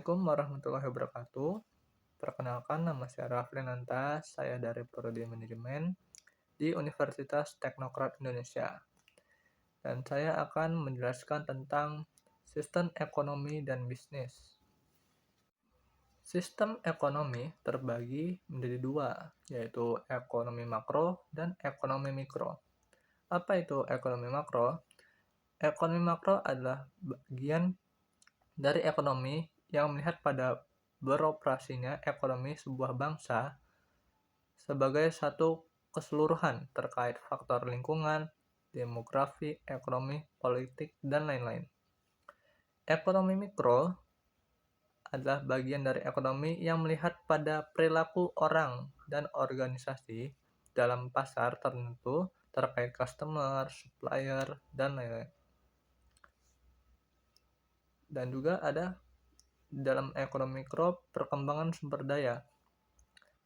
Assalamualaikum warahmatullahi wabarakatuh. Perkenalkan, nama saya Rafli Nantas, saya dari Prodi Manajemen di Universitas Teknokrat Indonesia. Dan saya akan menjelaskan tentang sistem ekonomi dan bisnis. Sistem ekonomi terbagi menjadi dua, yaitu ekonomi makro dan ekonomi mikro. Apa itu ekonomi makro? Ekonomi makro adalah bagian dari ekonomi yang melihat pada beroperasinya ekonomi sebuah bangsa sebagai satu keseluruhan terkait faktor lingkungan, demografi, ekonomi, politik, dan lain-lain. Ekonomi mikro adalah bagian dari ekonomi yang melihat pada perilaku orang dan organisasi dalam pasar tertentu terkait customer, supplier, dan lain-lain. Dan juga ada dalam ekonomi mikro perkembangan sumber daya.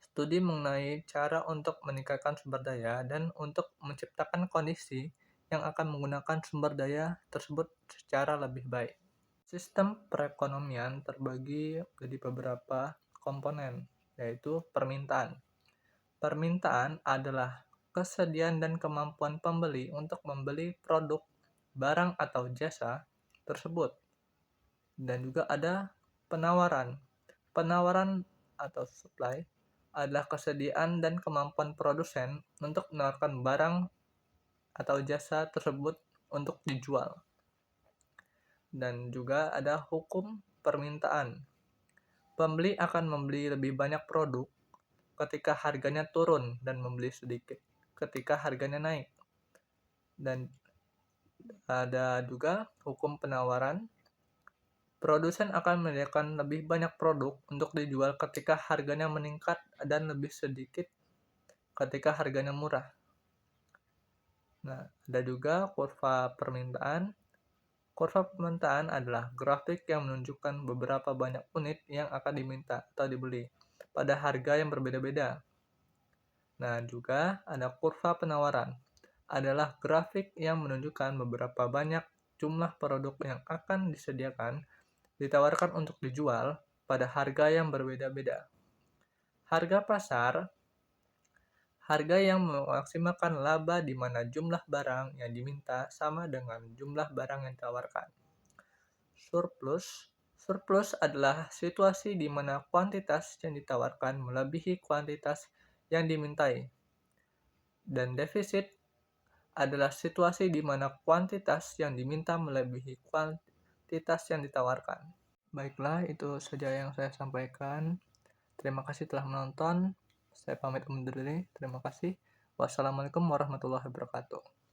Studi mengenai cara untuk meningkatkan sumber daya dan untuk menciptakan kondisi yang akan menggunakan sumber daya tersebut secara lebih baik. Sistem perekonomian terbagi menjadi beberapa komponen, yaitu permintaan. Permintaan adalah kesediaan dan kemampuan pembeli untuk membeli produk, barang atau jasa tersebut. Dan juga ada penawaran. Penawaran atau supply adalah kesediaan dan kemampuan produsen untuk menawarkan barang atau jasa tersebut untuk dijual. Dan juga ada hukum permintaan. Pembeli akan membeli lebih banyak produk ketika harganya turun dan membeli sedikit ketika harganya naik. Dan ada juga hukum penawaran. Produsen akan menyediakan lebih banyak produk untuk dijual ketika harganya meningkat dan lebih sedikit ketika harganya murah. Nah, ada juga kurva permintaan. Kurva permintaan adalah grafik yang menunjukkan beberapa banyak unit yang akan diminta atau dibeli pada harga yang berbeda-beda. Nah, juga ada kurva penawaran. Adalah grafik yang menunjukkan beberapa banyak jumlah produk yang akan ditawarkan untuk dijual pada harga yang berbeda-beda. Harga pasar, harga yang memaksimalkan laba di mana jumlah barang yang diminta sama dengan jumlah barang yang ditawarkan. Surplus adalah situasi di mana kuantitas yang ditawarkan melebihi kuantitas yang dimintai. Dan defisit adalah situasi di mana kuantitas yang diminta melebihi kuantitas yang ditawarkan. Baiklah, itu saja yang saya sampaikan. Terima kasih telah menonton. Saya pamit undur diri. Terima kasih. Wassalamualaikum warahmatullahi wabarakatuh.